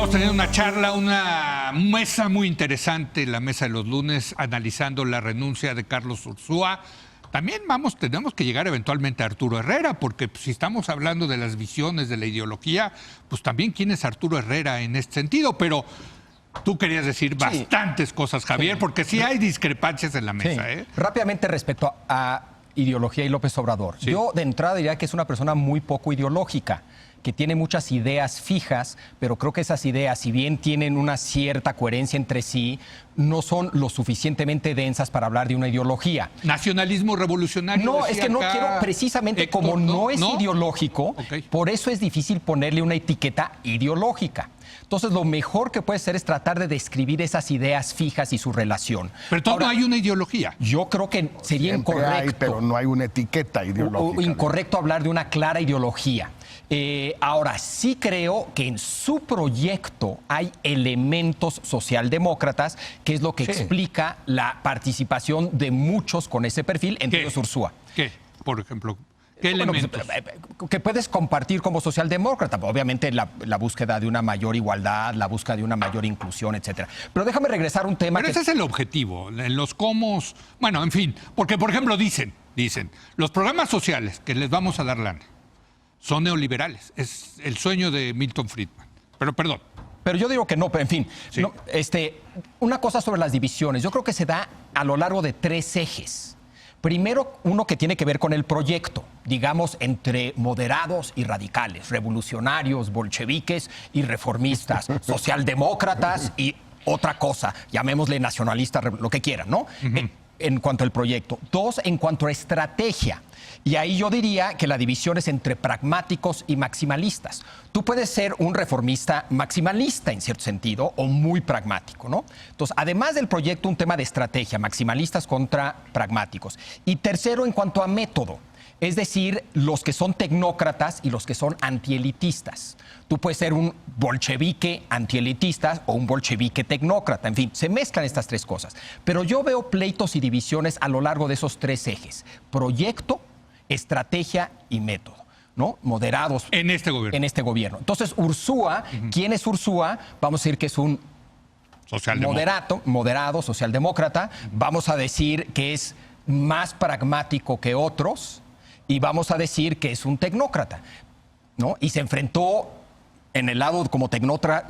Estamos teniendo una charla, una mesa muy interesante, la mesa de los lunes, analizando la renuncia de Carlos Ursúa. También tenemos que llegar eventualmente a Arturo Herrera, porque si estamos hablando de las visiones, de la ideología, pues también quién es Arturo Herrera en este sentido. Pero tú querías decir bastantes cosas, Javier, porque sí hay discrepancias en la mesa. Sí. Rápidamente respecto a ideología y López Obrador. Sí. Yo de entrada diría que es una persona muy poco ideológica, que tiene muchas ideas fijas, pero creo que esas ideas, si bien tienen una cierta coherencia entre sí, no son lo suficientemente densas para hablar de una ideología. Nacionalismo revolucionario. No, es que no quiero, precisamente Héctor, como no es ideológico, Okay. por eso es difícil ponerle una etiqueta ideológica. Entonces, lo mejor que puede ser es tratar de describir esas ideas fijas y su relación. Pero todo Ahora, no hay una ideología. yo creo que sería Siempre incorrecto. hay, pero no hay una etiqueta ideológica. Incorrecto hablar de una clara ideología. Ahora, sí creo que en su proyecto hay elementos socialdemócratas, que es lo que explica la participación de muchos con ese perfil, entre ellos Ursúa. ¿Qué? Por ejemplo, ¿qué elementos? Que puedes compartir como socialdemócrata, obviamente la búsqueda de una mayor igualdad, la búsqueda de una mayor inclusión, etcétera. Pero déjame regresar a un tema Pero ese es el objetivo, en los cómo, bueno, en fin, porque por ejemplo dicen, los programas sociales que les vamos a dar lana son neoliberales, es el sueño de Milton Friedman. Pero perdón. Pero yo digo que no, pero en fin, Sí. no, una cosa sobre las divisiones, yo creo que se da a lo largo de 3 ejes. Primero, uno que tiene que ver con el proyecto, digamos, entre moderados y radicales, revolucionarios, bolcheviques y reformistas, socialdemócratas y otra cosa, llamémosle nacionalista, lo que quieran, ¿no? En cuanto al proyecto. 2, en cuanto a estrategia. Y ahí yo diría que la división es entre pragmáticos y maximalistas. Tú puedes ser un reformista maximalista en cierto sentido o muy pragmático, ¿no? Entonces, además del proyecto, un tema de estrategia, maximalistas contra pragmáticos. Y tercero, en cuanto a método, es decir, los que son tecnócratas y los que son antielitistas. Tú puedes ser un bolchevique antielitista o un bolchevique tecnócrata. En fin, se mezclan estas 3 cosas. Pero yo veo pleitos y divisiones a lo largo de esos 3 ejes. Proyecto, estrategia y método, ¿no? Moderados. En este gobierno. En este gobierno. Entonces, Ursúa, ¿quién es Ursúa? Vamos a decir que es un moderado, socialdemócrata. Vamos a decir que es más pragmático que otros. Y vamos a decir que es un tecnócrata, ¿no? Y se enfrentó en el lado como tecnócrata.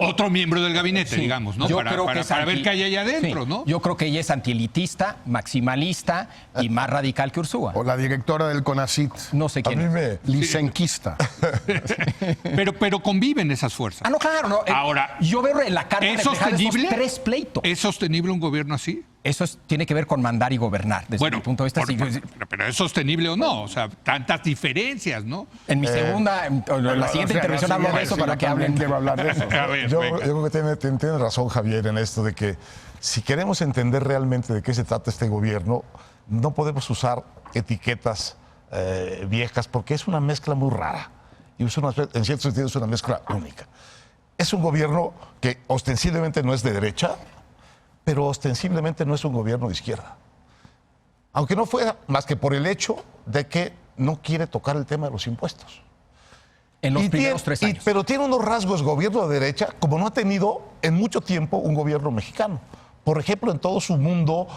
Otro miembro del gabinete, digamos, ¿no? Yo creo que para ver qué hay allá adentro, ¿no? Yo creo que ella es antielitista, maximalista y más radical que Ursúa. O la directora del CONACYT. No sé quién es. Licenquista. Pero conviven esas fuerzas. Ah, no, claro. No. Ahora, yo veo en la carta ¿es reflejada esos sostenible? 3 pleitos. ¿Es sostenible un gobierno así? Eso tiene que ver con mandar y gobernar, desde mi punto de vista. Pero ¿es sostenible o no? O sea, tantas diferencias, ¿no? En mi la siguiente intervención hablo de eso para que hablen. Quiero hablar de eso. Yo creo que tiene razón Javier en esto de que si queremos entender realmente de qué se trata este gobierno, no podemos usar etiquetas viejas porque es una mezcla muy rara y en cierto sentido es una mezcla única. Es un gobierno que ostensiblemente no es de derecha, pero ostensiblemente no es un gobierno de izquierda. Aunque no fuera más que por el hecho de que no quiere tocar el tema de los impuestos. En los primeros 3 años. Pero tiene unos rasgos gobierno de derecha como no ha tenido en mucho tiempo un gobierno mexicano. Por ejemplo, en todo su mundo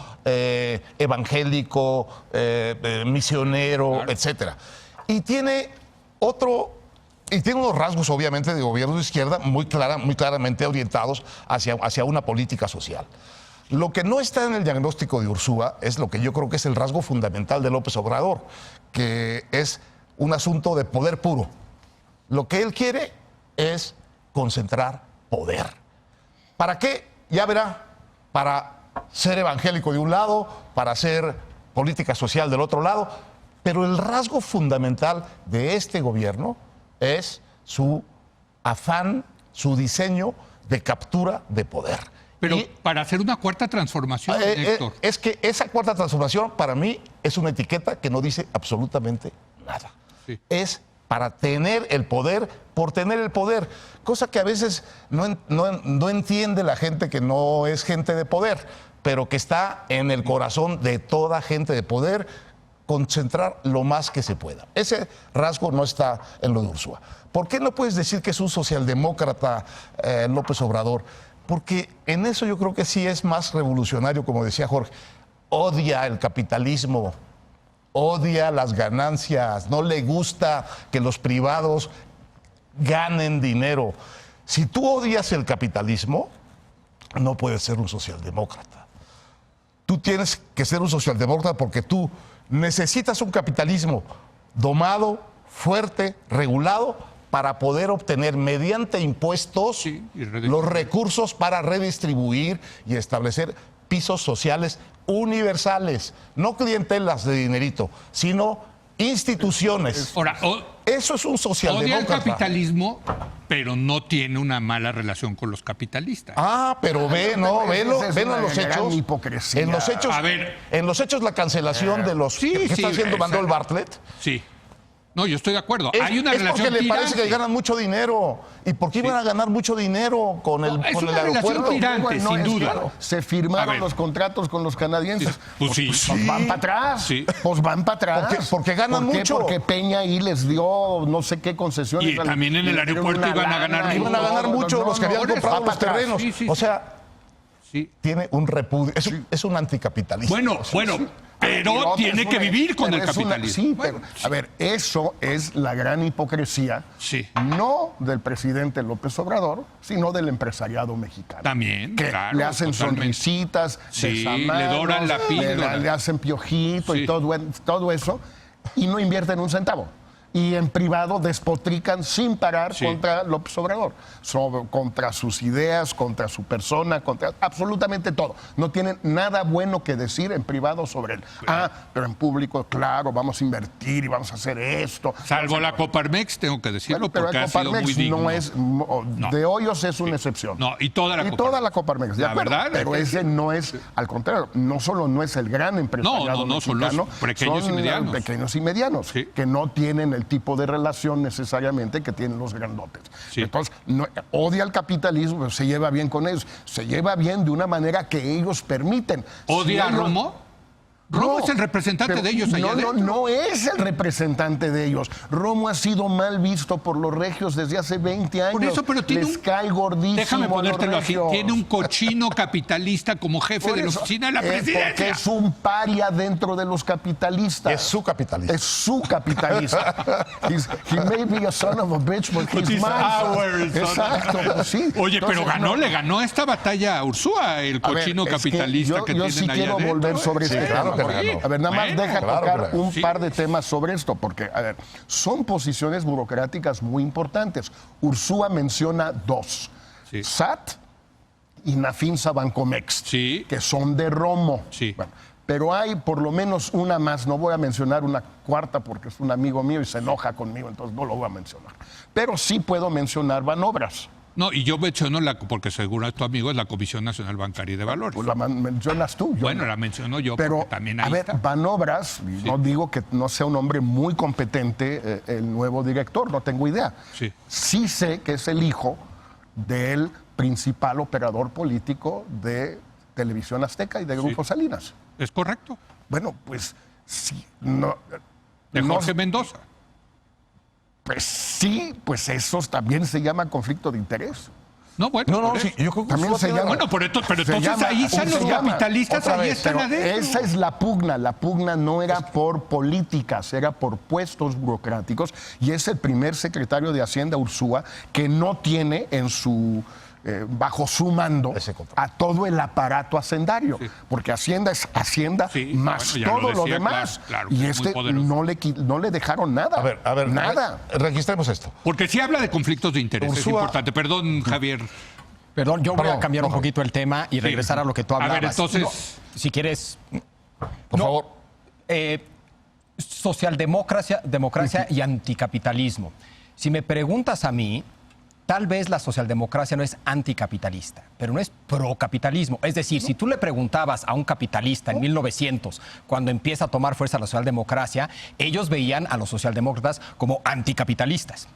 evangélico, misionero, claro, etcétera. Y tiene unos rasgos, obviamente, de gobierno de izquierda muy claramente orientados hacia una política social. Lo que no está en el diagnóstico de Ursúa es lo que yo creo que es el rasgo fundamental de López Obrador, que es un asunto de poder puro. Lo que él quiere es concentrar poder. ¿Para qué? Ya verá. Para ser evangélico de un lado, para hacer política social del otro lado. Pero el rasgo fundamental de este gobierno es su afán, su diseño de captura de poder. Pero para hacer una cuarta transformación, Héctor. Es que esa cuarta transformación para mí es una etiqueta que no dice absolutamente nada. Sí. Es para tener el poder por tener el poder, cosa que a veces no entiende la gente que no es gente de poder, pero que está en el corazón de toda gente de poder, concentrar lo más que se pueda. Ese rasgo no está en lo de Ursúa. ¿Por qué no puedes decir que es un socialdemócrata López Obrador? Porque en eso yo creo que sí es más revolucionario, como decía Jorge. Odia el capitalismo, odia las ganancias, no le gusta que los privados ganen dinero. Si tú odias el capitalismo, no puedes ser un socialdemócrata. Tú tienes que ser un socialdemócrata porque tú necesitas un capitalismo domado, fuerte, regulado, para poder obtener mediante impuestos los recursos para redistribuir y establecer pisos sociales universales, no clientelas de dinerito, sino instituciones. Ahora, eso es un odia socialdemócrata. el capitalismo, pero no tiene una mala relación con los capitalistas. Pero velo en los hechos. Hipocresía. En los hechos, A ver. en los hechos la cancelación de los que está haciendo Manuel Bartlett. Sí. No, yo estoy de acuerdo. Hay una relación porque le parece tirante. que ganan mucho dinero. ¿Y por qué iban a ganar mucho dinero con el, Es con el una relación aeropuerto? tirante, sin duda. Claro, se A firmaron ver. los contratos con los canadienses. Pues sí. Pues van para atrás. Sí. Pues van para atrás. Porque ganan ¿Por qué? mucho. Porque Peña ahí les dio no sé qué concesiones. Y también en el les dieron aeropuerto una iban a ganar lana y- mucho. Iban a ganar mucho los que habían por eso, comprado va los para atrás. terrenos. Sí, sí, O sí. sea, Sí. tiene un repudio. Es un anticapitalista. Bueno, pero otra tiene es que una- vivir con pero el es una- capitalismo. sí, pero, a ver, eso es la gran hipocresía, Sí. no del presidente López Obrador, sino del empresariado mexicano. También, que claro, le hacen totalmente. sonrisitas, Sí, besamanos, le doran la píldora. le hacen piojito Sí. y todo eso, y no invierten un centavo. Y en privado despotrican sin parar Sí. contra López Obrador, contra sus ideas, contra su persona, contra absolutamente todo. No tienen nada bueno que decir en privado sobre él. Pero en público, claro, vamos a invertir y vamos a hacer esto. Salvo la Coparmex, tengo que decirlo, Pero porque el ha sido muy Coparmex digno. no es, de Hoyos es una excepción. No, y toda la Coparmex. toda la Coparmex, de La acuerdo, verdad, pero es que- ese no es, al contrario, no solo no es el gran empresariado No, son los mexicano, pequeños y medianos. pequeños y medianos, Sí. que no tienen el tipo de relación necesariamente que tienen los grandotes. Sí. Entonces, odia el capitalismo, pero se lleva bien con ellos, se lleva bien de una manera que ellos permiten. ¿Odia a Si ellos- Romo? Romo es el representante pero de ellos allá adentro. no es el representante de ellos. Romo ha sido mal visto por los regios desde hace 20 años. Por eso, pero tiene Les un- cae gordísimo Déjame a los ponértelo así. regios. Tiene un cochino capitalista como jefe Por de la eso, oficina de la porque presidencia. es un paria dentro de los capitalistas. Es su capitalista. Es su capitalista. He may be a son of a bitch, but But he's he's mine. our son. Exacto, pues sí. Oye, pero Entonces, le ganó esta batalla a Ursúa, el a ver, cochino es que capitalista yo que tienen sí allá quiero adentro. volver sobre Sí, este claro tema. que le ganó. A ver, nada más Bueno, deja claro tocar que le ganó. un Sí. par de temas sobre esto, porque, a ver, son posiciones burocráticas muy importantes. Ursúa menciona dos. Sí. SAT y Nafinsa Bancomext, Sí. que son de Romo. Sí. Bueno, pero hay por lo menos una más, no voy a mencionar una cuarta porque es un amigo mío y se enoja conmigo, entonces no lo voy a mencionar. Pero sí puedo mencionar Banobras. No, y yo menciono, porque seguro es tu amigo, es la Comisión Nacional Bancaria y de Valores. Pues la mencionas tú. yo Bueno, no. la menciono yo Pero, porque también a ahí ver, está. Banobras, y no digo que no sea un hombre muy competente el nuevo director, no tengo idea. Sí. Sí sé que es el hijo del principal operador político de Televisión Azteca y de Grupo Salinas. ¿Es correcto? Bueno, pues sí, no, De no- Jorge Mendoza. pues sí, pues eso también se llama conflicto de interés. No, bueno. No, por sí, eso. yo creo que También Ursúa se tiene llama- Bueno, pero Se entonces llama- ahí están se los llama, capitalistas, otra ahí vez, están pero adentro. esa es la pugna. La pugna no era por políticas, era por puestos burocráticos. Y es el primer secretario de Hacienda, Ursúa, que no tiene en su bajo su mando Ese control. a todo el aparato hacendario. Porque Hacienda es Hacienda Sí, más bueno, ya todo lo lo decía, demás. claro, y que es muy este poderoso. no le dejaron nada. A ver, nada. registremos esto. Porque sí habla de conflictos de interés, es Ursúa- importante. Perdón, Javier. Perdón, yo voy Perdón, a cambiar un poquito el tema y regresar a lo que tú A ver, hablabas. entonces- No, si quieres, Por No. favor. democracia y anticapitalismo. Si me preguntas a mí, tal vez la socialdemocracia no es anticapitalista, pero no es procapitalismo. Es decir, si tú le preguntabas a un capitalista en 1900, cuando empieza a tomar fuerza la socialdemocracia, ellos veían a los socialdemócratas como anticapitalistas.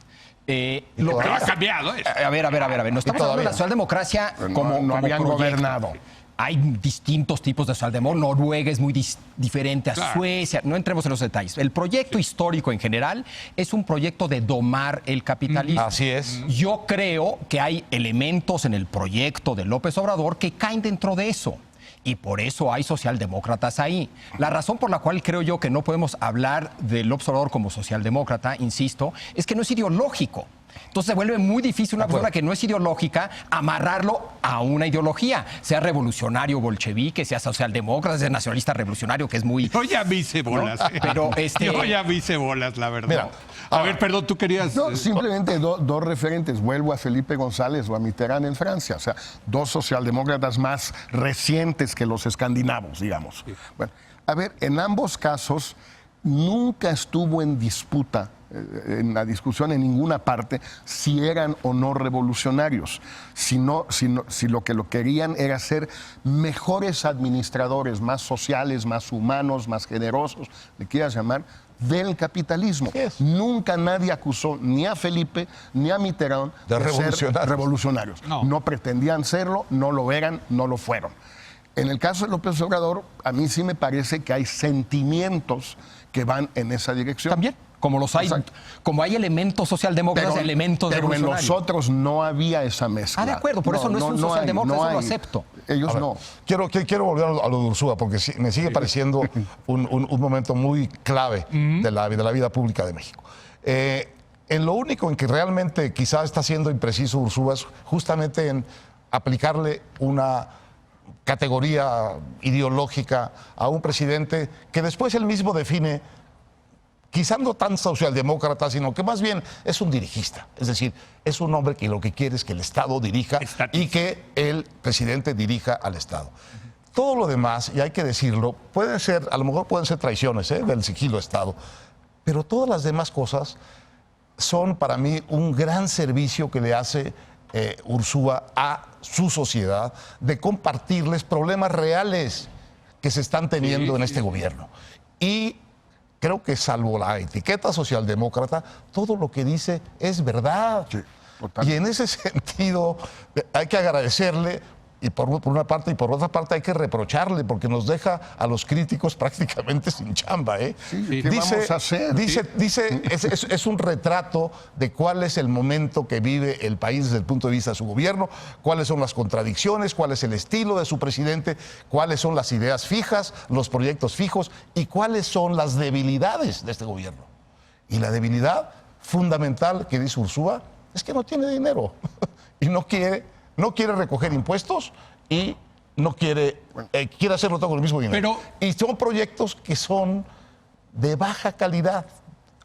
Lo que Pero ha es- cambiado eso. a ver. No estamos hablando de la socialdemocracia como no habían proyecto. gobernado. hay distintos tipos de socialdemócracia. Noruega es muy diferente a Claro. Suecia. No entremos en los detalles. El proyecto histórico en general es un proyecto de domar el capitalismo. Así es. Yo creo que hay elementos en el proyecto de López Obrador que caen dentro de eso. Y por eso hay socialdemócratas ahí. La razón por la cual creo yo que no podemos hablar de López Obrador como socialdemócrata, insisto, es que no es ideológico. Entonces se vuelve muy difícil una persona que no es ideológica amarrarlo a una ideología, sea revolucionario bolchevique, sea socialdemócrata, sea nacionalista revolucionario, que es muy... Yo ya vi cebolas. ¿No? Pero, Yo ya vi cebolas, la verdad. Mira, a ver, perdón, tú querías... No, simplemente dos referentes. Vuelvo a Felipe González o a Mitterrand en Francia. O sea, dos socialdemócratas más recientes que los escandinavos, digamos. Bueno, a ver, en ambos casos nunca estuvo en disputa, en la discusión en ninguna parte, si eran o no revolucionarios. Si lo que lo querían era ser mejores administradores, más sociales, más humanos, más generosos, le quieras llamar, del capitalismo. Yes. Nunca nadie acusó ni a Felipe ni a Mitterrand De revolucionarios. ser revolucionarios. No. No pretendían serlo, no lo eran, no lo fueron. En el caso de López Obrador, a mí sí me parece que hay sentimientos que van en esa dirección. También, como los hay, Exacto. como hay elementos socialdemócratas, elementos pero en revolucionarios. los otros no había esa mezcla. De acuerdo, por eso no es un socialdemócrata, eso lo acepto. Ellos no. Quiero volver a lo de Ursúa, porque me sigue pareciendo un momento muy clave de la vida pública de México. En lo único en que realmente quizás está siendo impreciso Ursúa es justamente en aplicarle una categoría ideológica a un presidente que después él mismo define, quizás no tan socialdemócrata, sino que más bien es un dirigista. Es decir, es un hombre que lo que quiere es que el Estado dirija y que el presidente dirija al Estado. Todo lo demás, y hay que decirlo, pueden ser, a lo mejor pueden ser traiciones del sigilo Estado, pero todas las demás cosas son para mí un gran servicio que le hace Ursúa a su sociedad, de compartirles problemas reales que se están teniendo en este gobierno. Y creo que salvo la etiqueta socialdemócrata, todo lo que dice es verdad. Sí, totalmente. Y en ese sentido hay que agradecerle, y por una parte, y por otra parte hay que reprocharle, porque nos deja a los críticos prácticamente sin chamba. Sí, ¿qué vamos a hacer? Es un retrato de cuál es el momento que vive el país desde el punto de vista de su gobierno, cuáles son las contradicciones, cuál es el estilo de su presidente, cuáles son las ideas fijas, los proyectos fijos y cuáles son las debilidades de este gobierno. Y la debilidad fundamental que dice Ursúa es que no tiene dinero y no quiere recoger impuestos y no quiere hacerlo todo con el mismo dinero. Y son proyectos que son de baja calidad,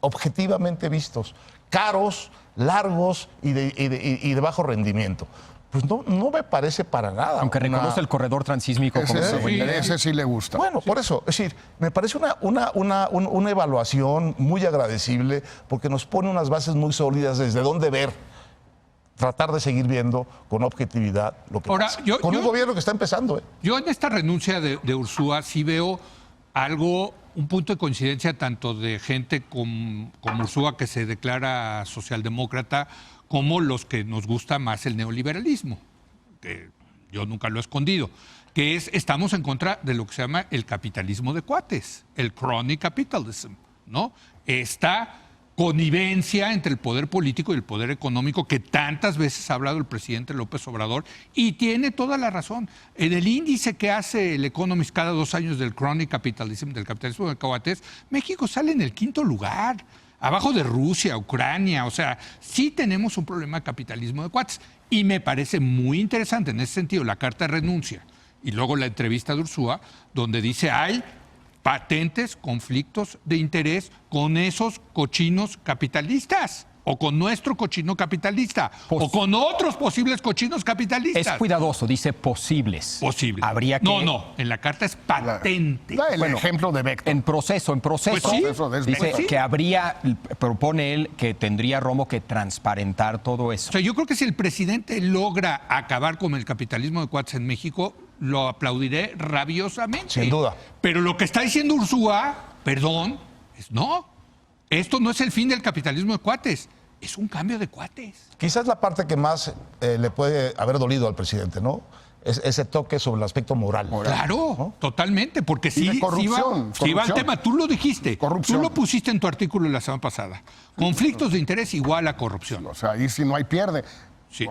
objetivamente vistos, caros, largos y de bajo rendimiento. Pues no me parece para nada. Aunque reconoce el corredor transísmico como Ese sí le gusta. Bueno, por eso, es decir, me parece una evaluación muy agradecible porque nos pone unas bases muy sólidas desde dónde ver, tratar de seguir viendo con objetividad lo que pasa. Con un gobierno que está empezando. Yo en esta renuncia de Ursúa sí veo un punto de coincidencia tanto de gente como Ursúa que se declara socialdemócrata, como los que nos gusta más el neoliberalismo, que yo nunca lo he escondido, que estamos en contra de lo que se llama el capitalismo de cuates, el crony capitalism, ¿no? Esta connivencia entre el poder político y el poder económico que tantas veces ha hablado el presidente López Obrador, y tiene toda la razón. En el índice que hace el Economist cada 2 años del crony capitalism, del capitalismo de cuates, México sale en el 5º lugar, abajo de Rusia, Ucrania. O sea, sí tenemos un problema de capitalismo de cuates. Y me parece muy interesante en ese sentido la carta de renuncia y luego la entrevista de Ursúa, donde dice hay patentes conflictos de interés con esos cochinos capitalistas, o con nuestro cochino capitalista, o con otros posibles cochinos capitalistas. Es cuidadoso, dice posibles. Posible. Habría que... No, en la carta es patente. El ejemplo de Vector. En proceso, Pues sí. dice sí. que propone él que tendría Romo que transparentar todo eso. O sea, yo creo que si el presidente logra acabar con el capitalismo de cuates en México, lo aplaudiré rabiosamente. Sin duda. Pero lo que está diciendo Ursúa, perdón, no. Esto no es el fin del capitalismo de cuates, es un cambio de cuates. Quizás la parte que más le puede haber dolido al presidente, ¿no? ese toque sobre el aspecto moral. Claro, totalmente, porque Y de corrupción, sí va al corrupción. tema, tú lo dijiste, Corrupción. tú lo pusiste en tu artículo la semana pasada. Conflictos de interés igual a corrupción. O sea, ahí si no hay pierde. Sí.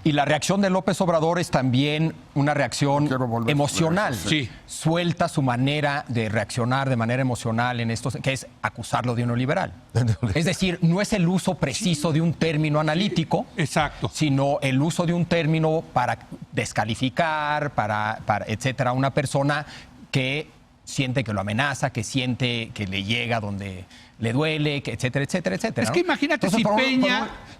Y la reacción de López Obrador es también una reacción Quiero volver emocional. sobre eso, sí. Suelta su manera de reaccionar de manera emocional en esto, que es acusarlo de neoliberal. Es decir, no es el uso preciso de un término analítico, Exacto. sino el uso de un término para descalificar, para etcétera, a una persona que siente que lo amenaza, que siente que le llega donde le duele, que etcétera, etcétera, etcétera. Es que ¿no? imagínate Entonces,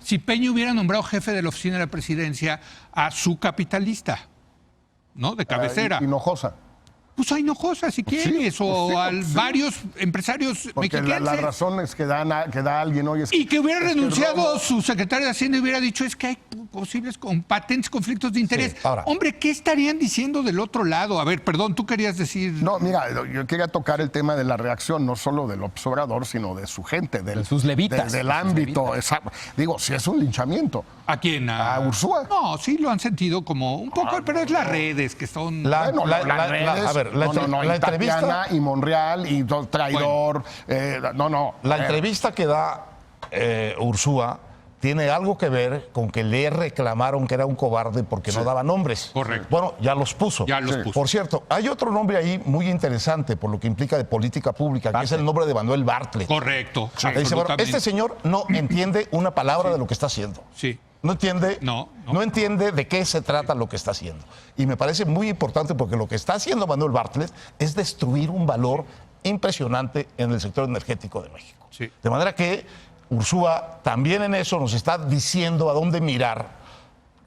si Peña hubiera nombrado jefe de la oficina de la presidencia a su capitalista, ¿no? De cabecera. Hinojosa. Pues a Hinojosa, si quieres, o a varios empresarios Porque mexicanos. la razón es que da alguien hoy es Y que hubiera es renunciado robo. su secretario de Hacienda y hubiera dicho, es que hay posibles patentes conflictos de interés. ahora. Hombre, ¿qué estarían diciendo del otro lado? A ver, perdón, tú querías decir... No, mira, yo quería tocar el tema de la reacción, no solo del Obrador, sino de su gente, De sus levitas. del De sus ámbito. levitas. Digo, si es un linchamiento. ¿A quién? ¿A Ursúa? No, sí lo han sentido como un poco, pero es las redes que son... Bueno, las redes, a ver, la y entrevista, Tatiana y Monreal y traidor. la entrevista que da Ursúa tiene algo que ver con que le reclamaron que era un cobarde porque no daba nombres. Correcto. Bueno, ya los puso. Ya los puso. Por cierto, hay otro nombre ahí muy interesante por lo que implica de política pública, que es el nombre de Manuel Bartlett. Correcto. Dice, bueno, absolutamente. este señor no entiende una palabra de lo que está haciendo. Sí. No entiende, No. no entiende de qué se trata lo que está haciendo. Y me parece muy importante porque lo que está haciendo Manuel Bartlett es destruir un valor impresionante en el sector energético de México. Sí. De manera que Ursúa también en eso nos está diciendo a dónde mirar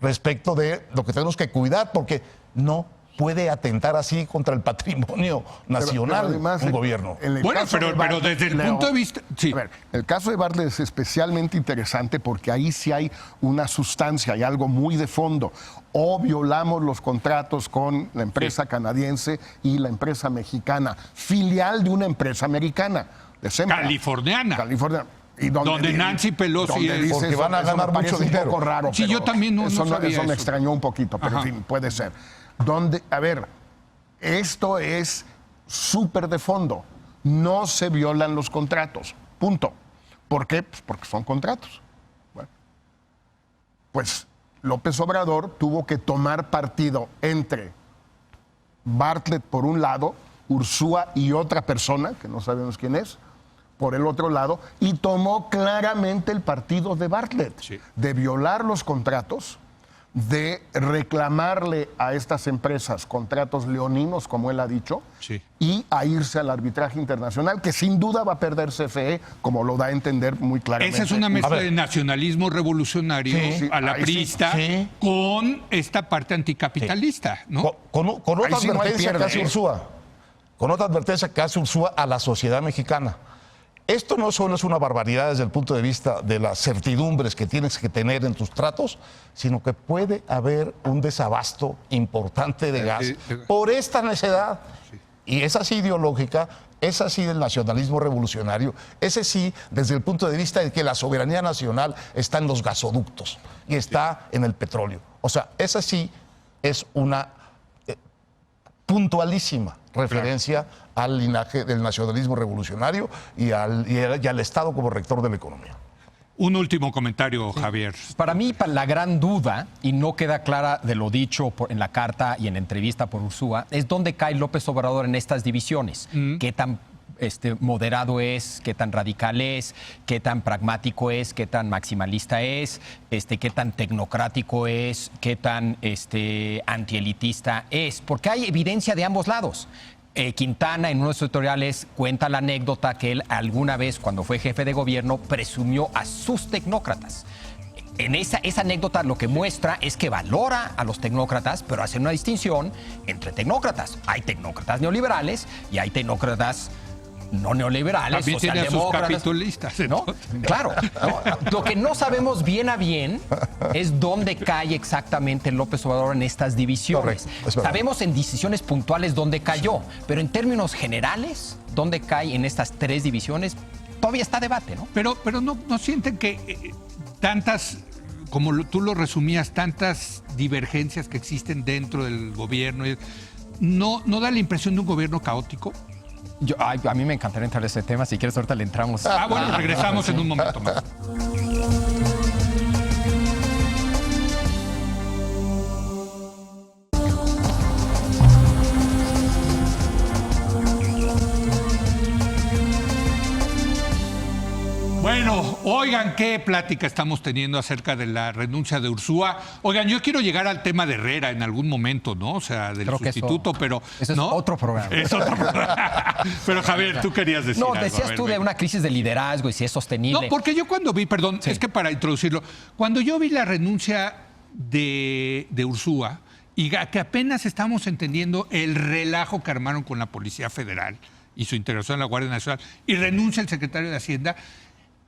respecto de lo que tenemos que cuidar, porque no puede atentar así contra el patrimonio nacional Pero además, un gobierno. en el Bueno, caso de pero Bartlett, desde el Leo, punto de vista... Sí. A ver, el caso de Bartlett es especialmente interesante porque ahí sí hay una sustancia, hay algo muy de fondo. O violamos los contratos con la empresa canadiense y la empresa mexicana, filial de una empresa americana. De Sempra. Californiana. Y Donde Nancy Pelosi es- dice, Porque van a eso me ganar parece mucho un dinero. poco raro, Sí, pero yo también no sabía eso me eso. extrañó un poquito, pero Ajá. en fin, puede ser. A ver, esto es súper de fondo. No se violan los contratos. Punto. ¿Por qué? Pues porque son contratos. Bueno, pues López Obrador tuvo que tomar partido entre Bartlett por un lado, Ursúa y otra persona, que no sabemos quién es, por el otro lado, y tomó claramente el partido de Bartlett, Sí. de violar los contratos, de reclamarle a estas empresas contratos leoninos, como él ha dicho, Sí. y a irse al arbitraje internacional, que sin duda va a perder CFE, como lo da a entender muy claramente. Esa es una mezcla A ver. de nacionalismo revolucionario Sí, a la ahí sí. priista Sí. con esta parte anticapitalista, ¿no? Con otra Ahí sí no hay advertencia pierde, que hace ¿eh? Ursúa. Con otra advertencia que hace Ursúa a la sociedad mexicana. Esto no solo es una barbaridad desde el punto de vista de las certidumbres que tienes que tener en tus tratos, sino que puede haber un desabasto importante de gas por esta necedad. Y es así ideológica, es así del nacionalismo revolucionario, ese sí desde el punto de vista de que la soberanía nacional está en los gasoductos y está en el petróleo. O sea, esa sí es una puntualísima referencia al linaje del nacionalismo revolucionario y al Estado como rector de la economía. Un último comentario, Javier. Para mí, la gran duda, y no queda clara de lo dicho en la carta y en la entrevista por Ursúa, es dónde cae López Obrador en estas divisiones. ¿Qué tan moderado es, qué tan radical es, qué tan pragmático es, qué tan maximalista es, qué tan tecnocrático es, qué tan antielitista es? Porque hay evidencia de ambos lados. Quintana, en uno de sus editoriales, cuenta la anécdota que él alguna vez, cuando fue jefe de gobierno, presumió a sus tecnócratas. En esa anécdota lo que muestra es que valora a los tecnócratas, pero hace una distinción entre tecnócratas. Hay tecnócratas neoliberales y hay tecnócratas no neoliberales, También tiene a sus socialdemócratas. capitulistas. ¿No? entonces. Claro. No. Lo que no sabemos bien a bien es dónde cae exactamente López Obrador en estas divisiones. Correcto, es verdad. Sabemos en decisiones puntuales dónde cayó, pero en términos generales, dónde cae en estas tres divisiones, todavía está debate, ¿no? Pero no sienten que tantas tú lo resumías, tantas divergencias que existen dentro del gobierno, ¿no da la impresión de un gobierno caótico? A mí me encantaría entrar a ese tema. Si quieres, ahorita le entramos. Bueno, regresamos en un momento más. Bueno, oigan, qué plática estamos teniendo acerca de la renuncia de Ursúa. Oigan, yo quiero llegar al tema de Herrera en algún momento, ¿no? O sea, del sustituto, pero... Eso ¿no? es otro programa. Es otro programa. Pero Javier, tú querías decir No, algo. decías tú de una crisis de liderazgo y si es sostenible. No, porque yo cuando vi, perdón, es que para introducirlo, cuando yo vi la renuncia de Ursúa y que apenas estamos entendiendo el relajo que armaron con la Policía Federal y su integración en la Guardia Nacional y renuncia el secretario de Hacienda,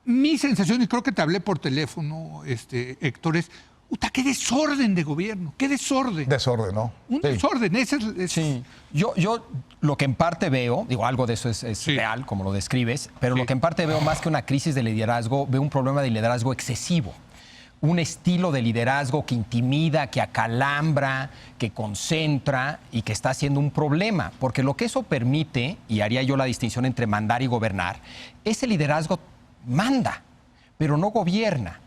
mi sensación, y creo que te hablé por teléfono, Héctor, es, ¡qué desorden de gobierno! ¡Qué desorden! Desorden, ¿no? Un desorden. Ese es... Sí, yo lo que en parte veo, digo, algo de eso es Sí. real, como lo describes, pero Sí. lo que en parte veo más que una crisis de liderazgo, veo un problema de liderazgo excesivo. Un estilo de liderazgo que intimida, que acalambra, que concentra y que está haciendo un problema. Porque lo que eso permite, y haría yo la distinción entre mandar y gobernar, ese liderazgo manda, pero no gobierna.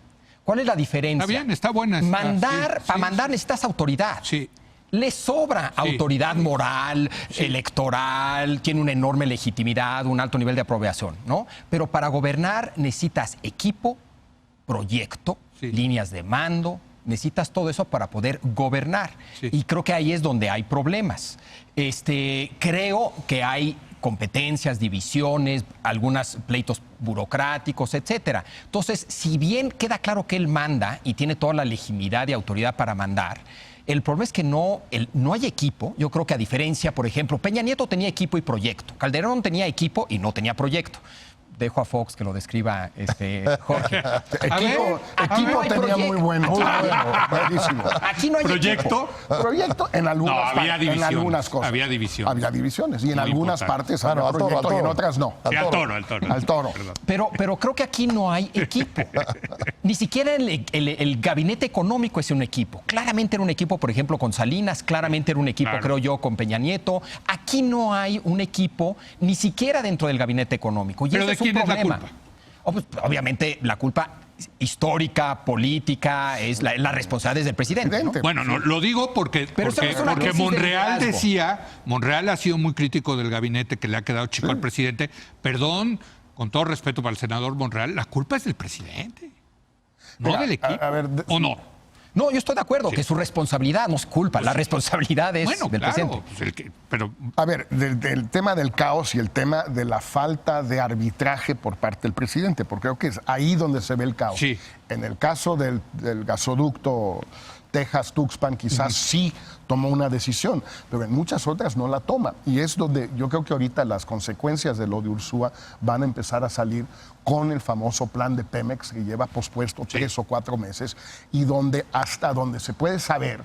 ¿Cuál es la diferencia? Está bien, está buena. Mandar, Sí, para sí, mandar necesitas autoridad. Sí. Le sobra autoridad moral, electoral, tiene una enorme legitimidad, un alto nivel de aprobación, ¿no? Pero para gobernar necesitas equipo, proyecto, Sí. líneas de mando, necesitas todo eso para poder gobernar. Sí. Y creo que ahí es donde hay problemas. Creo que hay competencias, divisiones, algunos pleitos burocráticos, etcétera. Entonces, si bien queda claro que él manda y tiene toda la legitimidad y autoridad para mandar, el problema es que no hay equipo. Yo creo que a diferencia, por ejemplo, Peña Nieto tenía equipo y proyecto. Calderón tenía equipo y no tenía proyecto. Dejo a Fox que lo describa Jorge. Equipo aquí no hay tenía proyecto. muy bueno. Muy bueno, buenísimo. Aquí no hay ¿Proyecto? Proyecto en algunas, No, había en divisiones, algunas cosas. había divisiones. Había divisiones. Y en Muy algunas importante. partes Bueno, había al toro, proyecto al y en toro. otras no. Sí, al toro. Al toro. Perdón. Pero creo que aquí no hay equipo. Ni siquiera el gabinete económico es un equipo. Claramente era un equipo, por ejemplo, con Salinas, claramente era un equipo, Claro. creo yo, con Peña Nieto. Aquí no hay un equipo, ni siquiera dentro del gabinete económico. Y ¿Pero eso de es un quién es la problema. culpa? Pues, obviamente, la culpa histórica, política, es la responsabilidad del presidente, ¿no? Bueno, no, lo digo porque Pero eso no es una crisis de Monreal liderazgo. decía, Monreal ha sido muy crítico del gabinete que le ha quedado chico al presidente. Perdón, con todo respeto para el senador Monreal, la culpa es del presidente, no Mira, del equipo. a ver, ¿O no? No, yo estoy de acuerdo que su responsabilidad no es culpa, la responsabilidad es Bueno, del claro, presidente. pues pero A ver, del tema del caos y el tema de la falta de arbitraje por parte del presidente, porque creo que es ahí donde se ve el caos. Sí. En el caso del gasoducto Texas-Tuxpan, quizás sí tomó una decisión, pero en muchas otras no la toma. Y es donde yo creo que ahorita las consecuencias de lo de Ursúa van a empezar a salir con el famoso plan de Pemex que lleva pospuesto 3 o 4 meses y donde hasta donde se puede saber,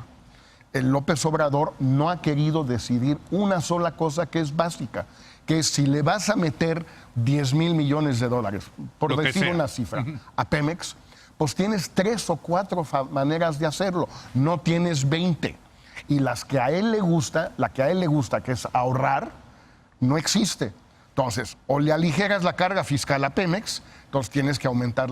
el López Obrador no ha querido decidir una sola cosa que es básica, que es si le vas a meter 10,000 millones de dólares, por Lo que decir sea. una cifra, a Pemex, pues tienes 3 o 4 maneras de hacerlo, no tienes 20. Y las que a él le gusta, la que a él le gusta, que es ahorrar, no existe. Entonces, o le aligeras la carga fiscal a Pemex, entonces tienes que aumentar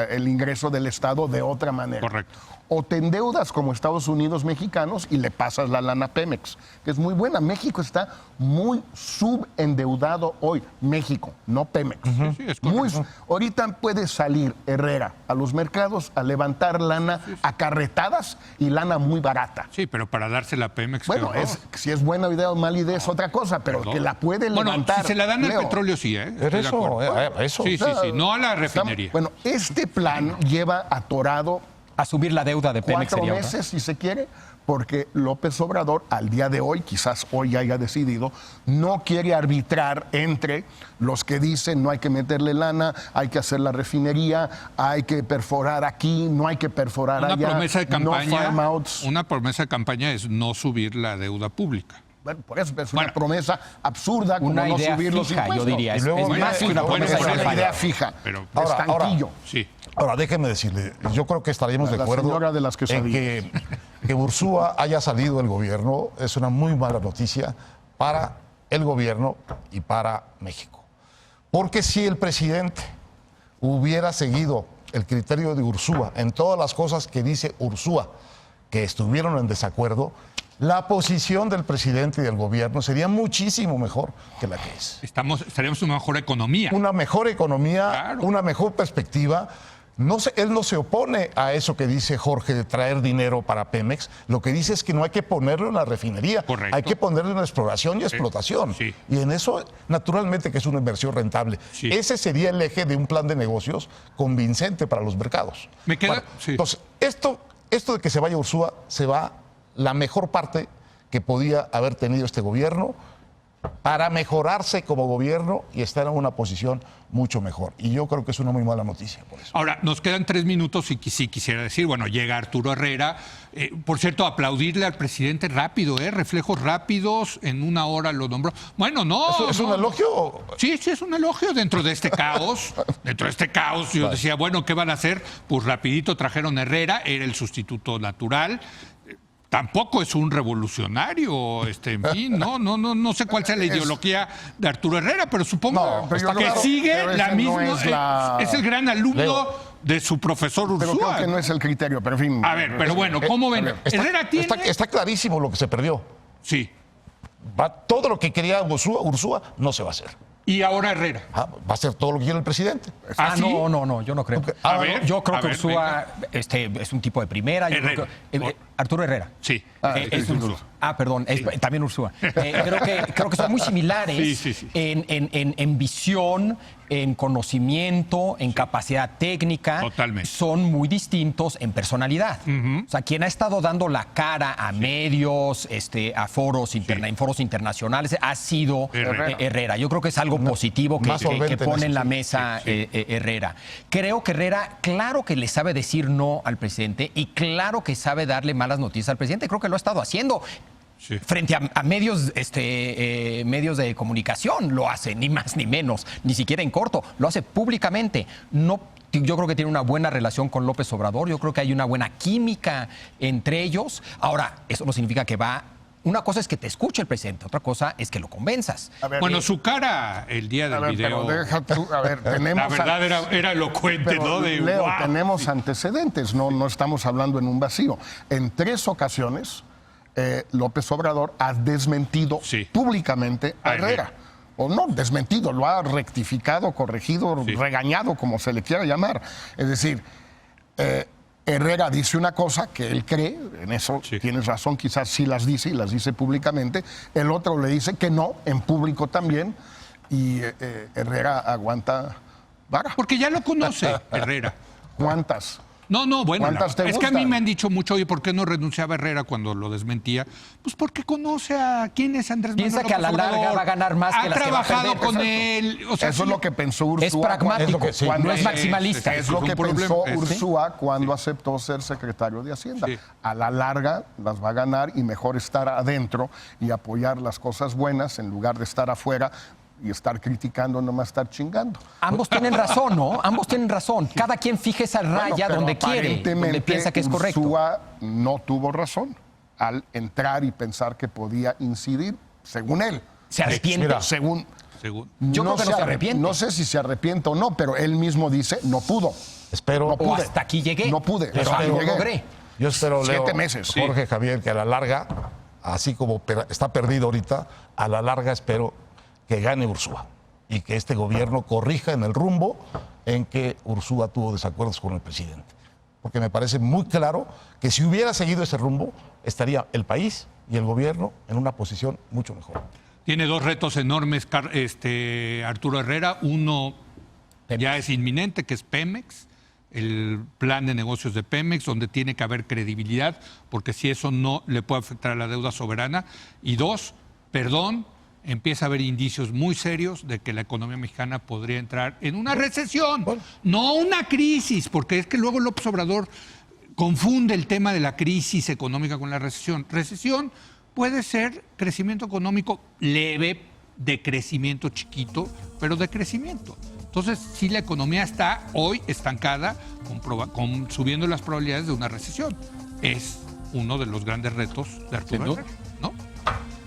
el ingreso del Estado de otra manera. Correcto. O te endeudas como Estados Unidos mexicanos y le pasas la lana a Pemex, que es muy buena. México está muy subendeudado hoy. México, no Pemex. sí, es correcto. Ahorita puede salir Herrera a los mercados a levantar lana a carretadas y lana muy barata. sí, pero para dársela a Pemex. Bueno, qué horror. si es buena idea o mala idea es otra cosa, pero Perdón. que la puede Bueno, levantar. si se la dan al Leo, petróleo, sí, ¿eh? Pero Estoy de acuerdo. eso. Sí, no a la refinería. Bueno, este plan lleva atorado Asumir la deuda de Pemex 4 sería otra. meses, si se quiere, porque López Obrador, al día de hoy, quizás hoy haya decidido, no quiere arbitrar entre los que dicen no hay que meterle lana, hay que hacer la refinería, hay que perforar aquí, no hay que perforar Una allá. promesa de no campaña, farm outs. una promesa de campaña es no subir la deuda pública. Bueno, por eso es Bueno. una promesa absurda como Una no idea subir los fija, yo impuestos. diría. Y luego Es viene- más que una bueno, promesa de bueno, Es una campaña. idea fija, Pero- de estanquillo. Sí. Ahora, déjeme decirle, yo creo que estaríamos de La acuerdo señora de las en que Ursúa haya salido del gobierno. Es una muy mala noticia para el gobierno y para México. Porque si el presidente hubiera seguido el criterio de Ursúa en todas las cosas que dice Ursúa, que estuvieron en desacuerdo, la posición del presidente y del gobierno sería muchísimo mejor que la que es. Estaríamos en una mejor economía. Una mejor economía, Claro. una mejor perspectiva. Él no se opone a eso que dice Jorge de traer dinero para Pemex. Lo que dice es que no hay que ponerlo en la refinería. Correcto. Hay que ponerlo en la exploración y explotación. Sí. Y en eso, naturalmente, que es una inversión rentable. Sí. Ese sería el eje de un plan de negocios convincente para los mercados. Me queda- Bueno, sí. entonces, esto de que se vaya Ursúa, se va la mejor parte que podía haber tenido este gobierno para mejorarse como gobierno y estar en una posición mucho mejor. Y yo creo que es una muy mala noticia por eso. Ahora, nos quedan 3 minutos y sí quisiera decir, bueno, llega Arturo Herrera. Por cierto, aplaudirle al presidente rápido, reflejos rápidos, en 1 hora lo nombró. Bueno, no. ¿Es un no. elogio? Sí, es un elogio dentro de este caos. Dentro de este caos, yo decía, bueno, ¿qué van a hacer? Pues rapidito trajeron a Herrera, era el sustituto natural. Tampoco es un revolucionario, en fin, no sé cuál sea la ideología de Arturo Herrera, pero supongo No, pero yo que creo- sigue pero la ese misma. no es la- Es el gran alumno Leo. de su profesor Pero Ursúa. creo que no es el criterio, pero en fin. A ver, pero bueno, ¿cómo ven? Herrera tiene. Está clarísimo lo que se perdió. Sí. Todo lo que quería Ursúa no se va a hacer. Y ahora Herrera. Va a ser todo lo que quiere el presidente. ¿Ah, sí? No, yo no creo. A ver, yo creo a que ver, Ursúa es un tipo de primera. Yo creo Herrera. que- Arturo Herrera. Sí. Es sí, Ursúa. Perdón, también Ursúa. Creo que son muy similares Sí. en visión, en conocimiento, en capacidad técnica. Totalmente. Son muy distintos en personalidad. O sea, quien ha estado dando la cara a medios, a foros, en foros internacionales, ha sido Herrera. Yo creo que es algo positivo más solvente que en pone en eso, la sí. mesa Herrera. Creo que Herrera, claro que le sabe decir no al presidente y claro que sabe darle malas noticias al presidente. Creo que lo ha estado haciendo. Sí. Frente a medios, medios de comunicación lo hace, ni más ni menos, ni siquiera en corto, lo hace públicamente. No, yo creo que tiene una buena relación con López Obrador, yo creo que hay una buena química entre ellos. Ahora, eso no significa que va. Una cosa es que te escuche el presidente, otra cosa es que lo convenzas. A ver, Bueno, su cara el día a del ver, video. pero deja tú, a ver, tenemos... La verdad era elocuente, Pero, ¿no? De, Leo, wow. tenemos antecedentes, no estamos hablando en un vacío. En 3 ocasiones, López Obrador ha desmentido Sí. públicamente a A Herrera. Herrera. O no, desmentido, lo ha rectificado, corregido, Sí. regañado, como se le quiera llamar. Es decir, Herrera dice una cosa que él cree, en eso Sí. tienes razón, quizás sí las dice y las dice públicamente. El otro le dice que no, en público también. Y Herrera aguanta vara. Porque ya lo conoce, Herrera. ¿Cuántas? No, bueno, ¿Cuántas te es que a mí gustan? me han dicho mucho, oye, ¿por qué no renunciaba Herrera cuando lo desmentía? Pues porque conoce a quién es Andrés Manuel Piensa que a la López larga Obrador. va a ganar más que las que va a trabajado perder. con Exacto. él. O sea, Eso es lo que pensó Ursúa. Es pragmático, es lo que- sí. no es maximalista. Es lo un que problema. pensó Es- Ursúa cuando aceptó ser secretario de Hacienda. Sí. A la larga las va a ganar y mejor estar adentro y apoyar las cosas buenas en lugar de estar afuera y estar criticando, nomás estar chingando. Ambos tienen razón, ¿no? Ambos tienen razón. Cada quien fija esa raya Bueno, pero donde quiere, donde aparentemente piensa que es correcto. Ursúa no tuvo razón al entrar y pensar que podía incidir, según él. Se arrepiente. Mira, Según Yo creo que no se arrepiente. No sé si se arrepiente o no, pero él mismo dice, no pudo. Espero, No pude. hasta aquí llegué. No pude. Pero Hasta ahí lo llegué. logré. yo espero, Leo, 7 meses. Jorge, Javier, que a la larga, así como está perdido ahorita, a la larga espero que gane Ursúa y que este gobierno corrija en el rumbo en que Ursúa tuvo desacuerdos con el presidente. Porque me parece muy claro que si hubiera seguido ese rumbo, estaría el país y el gobierno en una posición mucho mejor. Tiene 2 retos enormes, Arturo Herrera. Uno ya es inminente, que es Pemex, el plan de negocios de Pemex, donde tiene que haber credibilidad, porque si eso no le puede afectar a la deuda soberana. Y 2, empieza a haber indicios muy serios de que la economía mexicana podría entrar en una recesión, no una crisis, porque es que luego López Obrador confunde el tema de la crisis económica con la recesión. Recesión puede ser crecimiento económico leve, de crecimiento chiquito, pero de crecimiento. Entonces, sí, la economía está hoy estancada, subiendo las probabilidades de una recesión. Es uno de los grandes retos de Arturo Herrera, ¿no?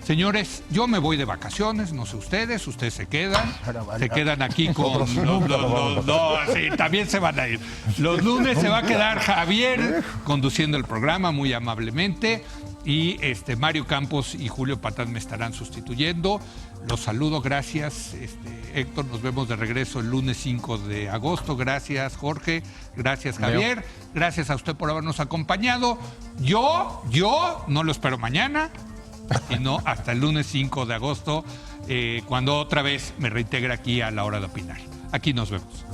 Señores, yo me voy de vacaciones, no sé ustedes se quedan aquí con... Sí, también se van a ir. Los lunes se va a quedar Javier conduciendo el programa muy amablemente y Mario Campos y Julio Patán me estarán sustituyendo. Los saludo, gracias Héctor, nos vemos de regreso el lunes 5 de agosto. Gracias Jorge, gracias Javier, gracias a usted por habernos acompañado. Yo no lo espero mañana, sino hasta el lunes 5 de agosto, cuando otra vez me reintegre aquí a La Hora de Opinar. Aquí nos vemos.